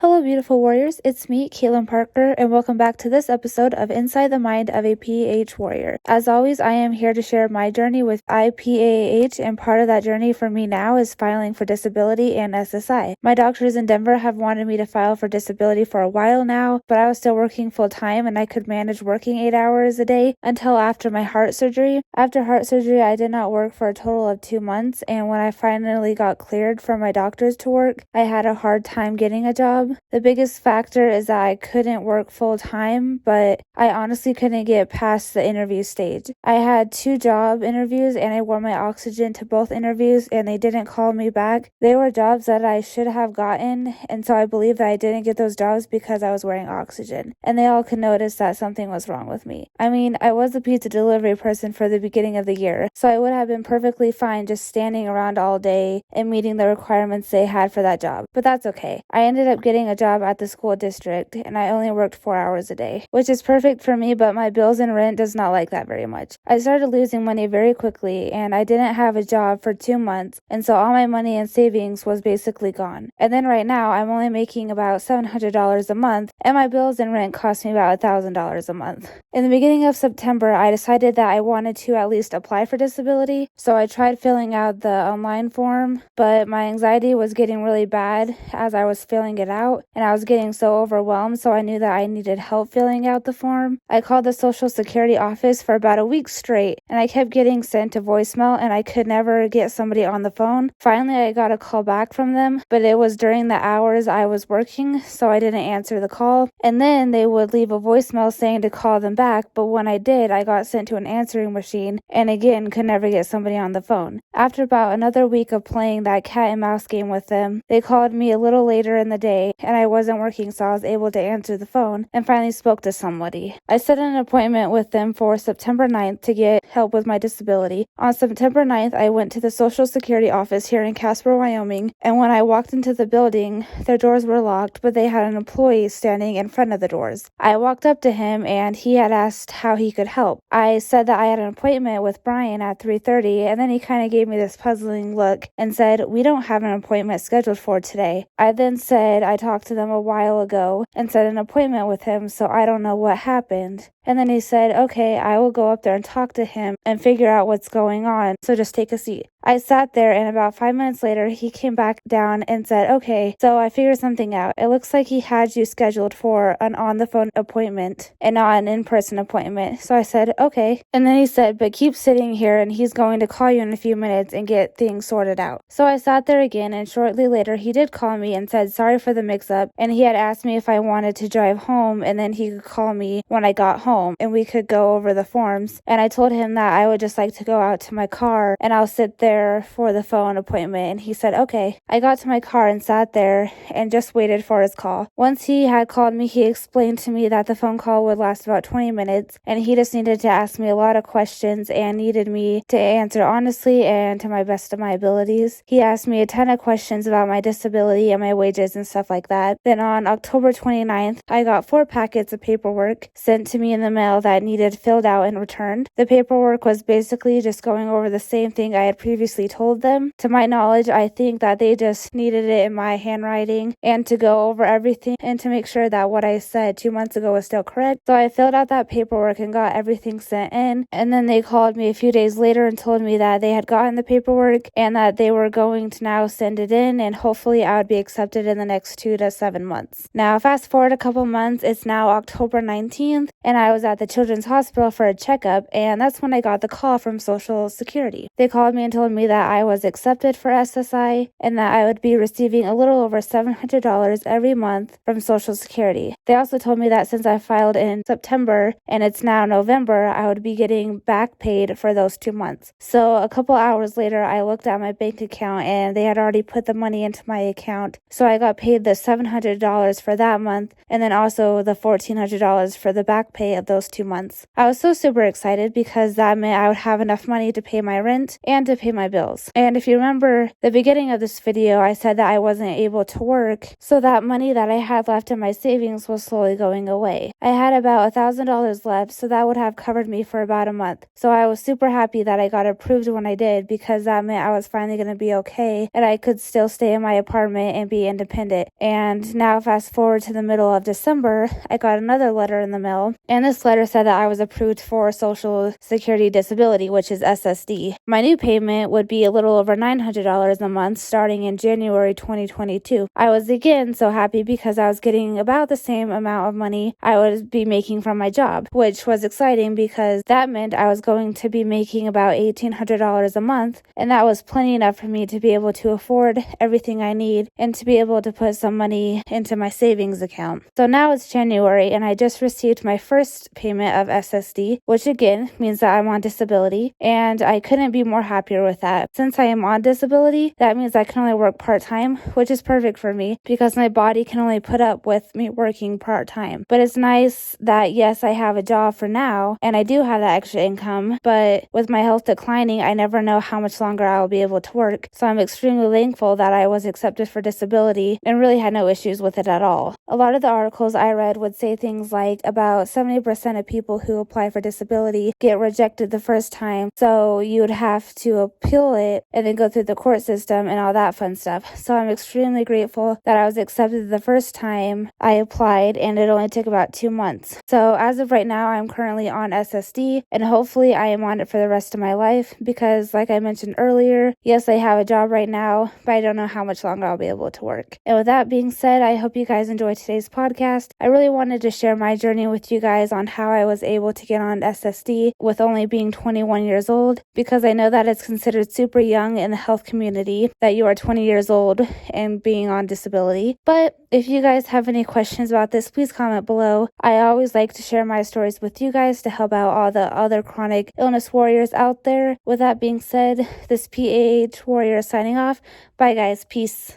Hello, beautiful warriors. It's me, Caitlin Parker, and welcome back to this episode of Inside the Mind of a PAH Warrior. As always, I am here to share my journey with IPAH, and part of that journey for me now is filing for disability and SSI. My doctors in Denver have wanted me to file for disability for a while now, but I was still working full time and I could manage working 8 hours a day until after my heart surgery. After heart surgery, I did not work for a total of 2 months, and when I finally got cleared from my doctors to work, I had a hard time getting a job. The biggest factor is that I couldn't work full time, but I honestly couldn't get past the interview stage. I had 2 job interviews and I wore my oxygen to both interviews and they didn't call me back. They were jobs that I should have gotten, and so I believe that I didn't get those jobs because I was wearing oxygen. And they all could notice that something was wrong with me. I mean, I was a pizza delivery person for the beginning of the year, so I would have been perfectly fine just standing around all day and meeting the requirements they had for that job. But that's okay. I ended up getting a job at the school district and I only worked 4 hours a day, which is perfect for me, but my bills and rent does not like that very much. I started losing money very quickly and I didn't have a job for 2 months, and so all my money and savings was basically gone. And then right now I'm only making about $700 a month and my bills and rent cost me about $1,000 a month. In the beginning of September, I decided that I wanted to at least apply for disability, so I tried filling out the online form, but my anxiety was getting really bad as I was filling it out, and I was getting so overwhelmed, so I knew that I needed help filling out the form. I called the Social Security office for about a week straight, and I kept getting sent to voicemail, and I could never get somebody on the phone. Finally, I got a call back from them, but it was during the hours I was working, so I didn't answer the call. And then they would leave a voicemail saying to call them back, but when I did, I got sent to an answering machine, and again, could never get somebody on the phone. After about another week of playing that cat and mouse game with them, they called me a little later in the day, and I wasn't working, so I was able to answer the phone and finally spoke to somebody. I set an appointment with them for September 9th to get help with my disability. On September 9th, I went to the Social Security office here in Casper, Wyoming, and when I walked into the building, their doors were locked, but they had an employee standing in front of the doors. I walked up to him and he had asked how he could help. I said that I had an appointment with Brian at 3:30, and then he kind of gave me this puzzling look and said, "We don't have an appointment scheduled for today." I then said I talked to them a while ago and set an appointment with him, so I don't know what happened. And then he said, "Okay, I will go up there and talk to him and figure out what's going on, so just take a seat." I sat there, and about 5 minutes later, he came back down and said, "Okay, so I figured something out. It looks like he had you scheduled for an on-the-phone appointment and not an in-person appointment." So I said, "Okay." And then he said, "But keep sitting here, and he's going to call you in a few minutes and get things sorted out." So I sat there again, and shortly later, he did call me and said sorry for the mix-up, and he had asked me if I wanted to drive home, and then he could call me when I got home, and we could go over the forms. And I told him that I would just like to go out to my car, and I'll sit there for the phone appointment, and he said okay. I got to my car and sat there and just waited for his call. Once he had called me, he explained to me that the phone call would last about 20 minutes and he just needed to ask me a lot of questions and needed me to answer honestly and to my best of my abilities. He asked me a ton of questions about my disability and my wages and stuff like that. Then on October 29th, I got 4 packets of paperwork sent to me in the mail that needed filled out and returned. The paperwork was basically just going over the same thing I had previously told them. To my knowledge, I think that they just needed it in my handwriting and to go over everything and to make sure that what I said 2 months ago was still correct. So I filled out that paperwork and got everything sent in, and then they called me a few days later and told me that they had gotten the paperwork and that they were going to now send it in, and hopefully I would be accepted in the next 2 to 7 months. Now fast forward a couple months, it's now October 19th, and I was at the Children's Hospital for a checkup, and that's when I got the call from Social Security. They called me and told me that I was accepted for SSI and that I would be receiving a little over $700 every month from Social Security. They also told me that since I filed in September and it's now November, I would be getting back paid for those 2 months. So a couple hours later, I looked at my bank account and they had already put the money into my account. So I got paid the $700 for that month and then also the $1,400 for the back pay of those 2 months. I was so super excited because that meant I would have enough money to pay my rent and to pay my my bills. And if you remember the beginning of this video, I said that I wasn't able to work, so that money that I had left in my savings was slowly going away. I had about $1,000 left, so that would have covered me for about a month. So I was super happy that I got approved when I did, because that meant I was finally going to be okay and I could still stay in my apartment and be independent. And now fast forward to the middle of December, I got another letter in the mail, and this letter said that I was approved for Social Security Disability, which is SSD. My new payment would be a little over $900 a month starting in January 2022. I was again so happy because I was getting about the same amount of money I would be making from my job, which was exciting because that meant I was going to be making about $1,800 a month, and that was plenty enough for me to be able to afford everything I need and to be able to put some money into my savings account. So now it's January and I just received my first payment of SSD, which again means that I'm on disability, and I couldn't be more happier with that. Since I am on disability, that means I can only work part-time, which is perfect for me because my body can only put up with me working part-time. But it's nice that yes, I have a job for now and I do have that extra income, but with my health declining, I never know how much longer I will be able to work. So I'm extremely thankful that I was accepted for disability and really had no issues with it at all. A lot of the articles I read would say things like about 70% of people who apply for disability get rejected the first time, so you would have to appeal it and then go through the court system and all that fun stuff. So I'm extremely grateful that I was accepted the first time I applied, and it only took about 2 months. So as of right now, I'm currently on SSD, and hopefully I am on it for the rest of my life because, like I mentioned earlier, yes, I have a job right now, but I don't know how much longer I'll be able to work. And with that being said, I hope you guys enjoyed today's podcast. I really wanted to share my journey with you guys on how I was able to get on SSD with only being 21 years old, because I know that it's considered super young in the health community that you are 20 years old and being on disability. But if you guys have any questions about this, please comment below. I always like to share my stories with you guys to help out all the other chronic illness warriors out there. With that being said, this PAH warrior is signing off. Bye guys. Peace.